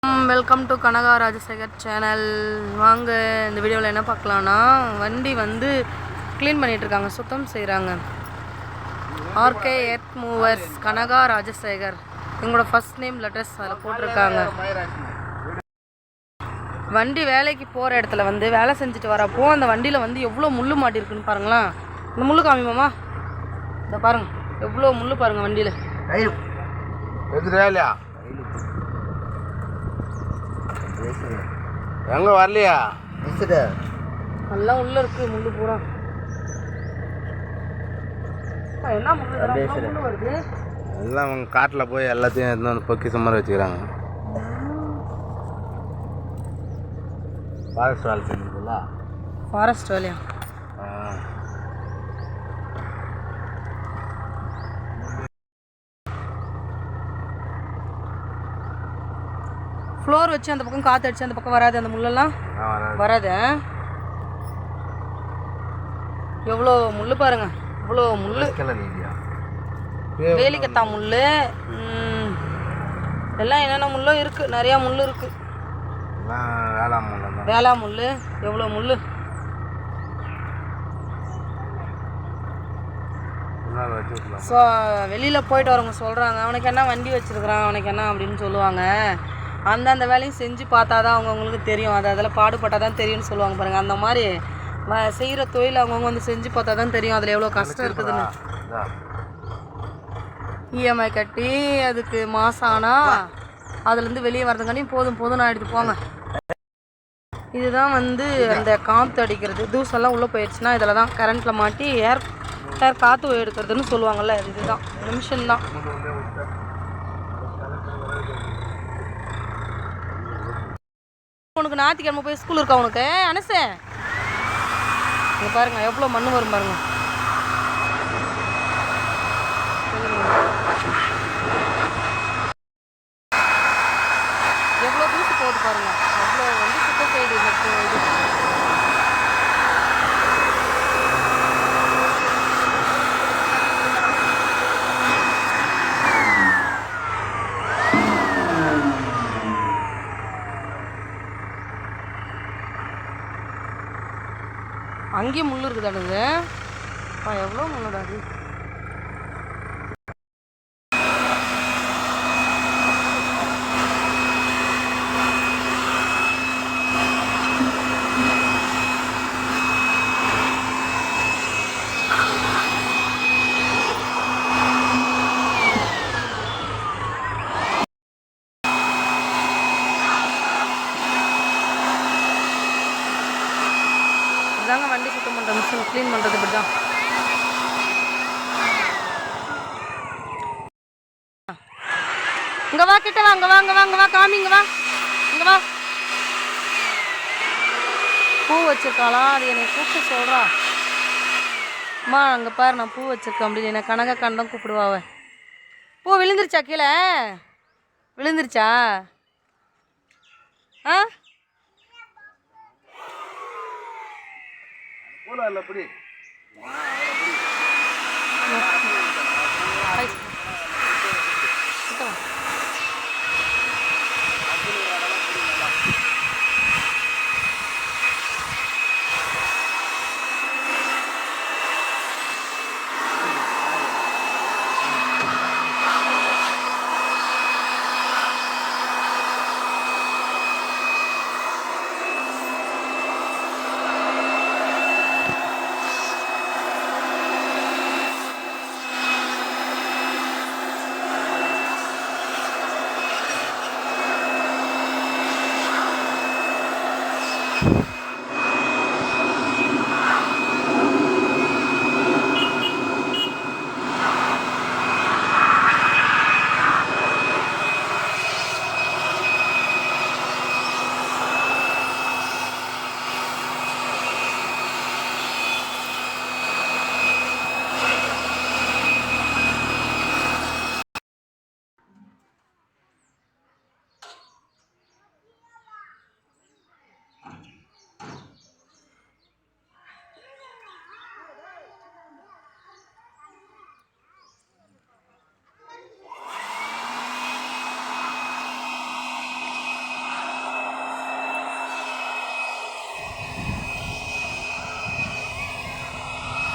Welcome to Kanaka Rajasekar channel. வாங்க இந்த வீடியோவில் என்ன பார்க்கலான்னா, வண்டி வந்து க்ளீன் பண்ணிகிட்ருக்காங்க, சுத்தம் செய்கிறாங்க. RK earth movers Kanaka Rajasekar, இவங்களோட ஃபர்ஸ்ட் நேம் லெட்டர்ஸ் அதில் போட்டிருக்காங்க. வண்டி வேலைக்கு போகிற இடத்துல வந்து வேலை செஞ்சுட்டு வரப்போ அந்த வண்டியில் வந்து எவ்வளோ முள் மாட்டிருக்குன்னு பாருங்களா. இந்த முள் காமிமாமா, இதை பாருங்க எவ்வளோ முள் பாருங்கள் வண்டியில். எங்க வரலையா? நல்லா உள்ள இருக்கு முள்ளு பூரா. என்ன முள்ளு வருது? எல்லாம் அவங்க காட்டில் போய் எல்லாத்தையும் எடுத்து வந்து பொக்கிஷம் மாதிரி வச்சுக்கிறாங்க. ஃபாரஸ்ட் வேலை செஞ்சுங்களா? ஃபாரஸ்ட் வேலையா? ஃப்ளோர் வச்சு அந்த பக்கம் காற்று அடிச்சு அந்த பக்கம் வராது, அந்த முள்ளெல்லாம் வராது. எவ்வளோ முள் பாருங்க, இவ்வளோ முள். வேலிக்கத்தா முள், எல்லாம் என்னென்ன முள்ளோ இருக்குது, நிறையா முள் இருக்குது. வேளா முள், எவ்வளோ முள். ஸோ வெளியில் போயிட்டு வரவங்க சொல்கிறாங்க, அவனுக்கு என்ன வண்டி வச்சுருக்குறான், அவனுக்கு என்ன அப்படின்னு சொல்லுவாங்க. அந்தந்த வேலையும் செஞ்சு பார்த்தா தான் அவங்கவுங்களுக்கு தெரியும், அதில் பாடுபட்டால் தான் தெரியும்னு சொல்லுவாங்க பாருங்கள். அந்த மாதிரி செய்கிற தொழில் அவங்கவுங்க வந்து செஞ்சு பார்த்தா தான் தெரியும் அதில் எவ்வளோ கஷ்டம் இருக்குதுன்னு. இஎம்ஐ கட்டி அதுக்கு மாதம் ஆனால் அதுலேருந்து வெளியே வரதுங்காட்டி போதும் போதும்னு ஆகிடுது போங்க. இதுதான் வந்து அந்த காற்று அடிக்கிறது, தூசெல்லாம் உள்ளே போயிடுச்சுன்னா இதில் தான் கரண்ட்டில் மாட்டி ஏர் காற்று எடுக்கிறதுன்னு சொல்லுவாங்கள்ல, இதுதான் நிமிஷன் தான். உனக்கு ஞாயிற்றுக்கிழமை போய் ஸ்கூல் இருக்கா உனக்கு அனசே? இங்கே பாருங்க எவ்வளோ மண் வரும் பாருங்க. எவ்வளோ தூசி போகுது பாருங்க, அவ்வளோ வந்து சுத்த சைடு இது. அங்கேயும் முள் இருக்குதானுங்க, எவ்வளோ முள்ளுடா அது. இதாங்க வண்டி சுத்தம் பண்ணுற மிஷின், க்ளீன் பண்ணுறது இப்படி தான். இங்கே வா, கிட்ட வா, இங்கே வா, இங்கே வா, இங்கே வா, காமி, இங்கே வா, இங்கே வா. பூ வச்சிருக்காளா, அது என்னை கூப்பிட்டு சொல்கிறா. அம்மா அங்கே பாரு நான் பூ வச்சுருக்கேன் அப்படின்னு என்னை கனகா கண்டம் கூப்பிடுவாவ. பூ விழுந்துருச்சா கீழே? விழுந்துருச்சா? ஆ எப்படி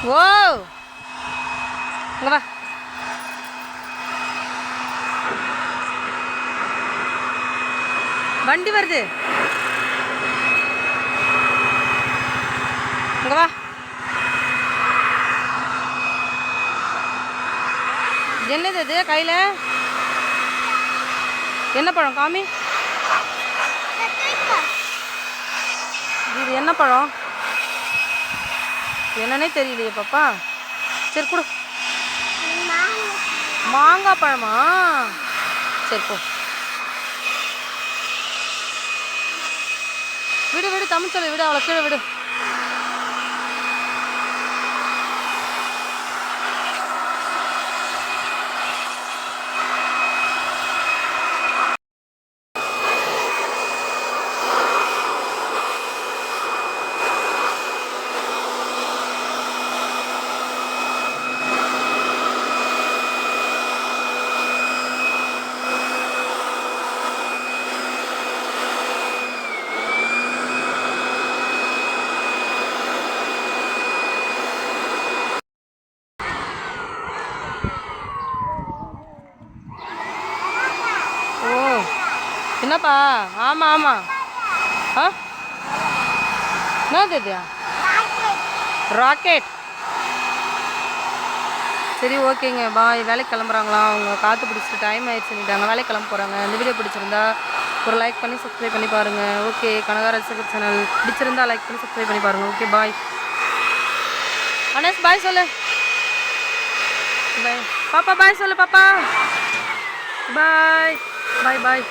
ஓ இங்க வா. வண்டி வருது, இங்க வா. என்னது இது கையில்? என்ன பழம் காமி? இது என்ன பழம் என்னன்னே தெரியலையே பாப்பா. சரி கொடு. மாங்காய் பழமா? சரி போ. விடு விடு, தமிழ் சொல்லி விடு, அவளை கீழே விடு. ஓ என்னப்பா? ஆமாம் ஆமாம். ஆ என்னது இது? ராக்கெட். சரி ஓகேங்க, பாய். வேலைக்கு கிளம்புறாங்களா அவங்க? காற்று பிடிச்சிட்டு டைம் ஆயிடுச்சுட்டாங்க, வேலைக்கு கிளம்ப போகிறாங்க. இந்த வீடியோ பிடிச்சிருந்தா ஒரு லைக் பண்ணி சப்ஸ்கிரைப் பண்ணி பாருங்கள். ஓகே, கனகராஜ் சேனல் பிடிச்சிருந்தா லைக் பண்ணி சப்ஸ்கிரைப் பண்ணி பாருங்கள். Okay bye. அனேஷ் பாய் சொல்லு. பாய் பாப்பா, பாய் சொல்லு பாப்பா. பாய் பாய் பாய்.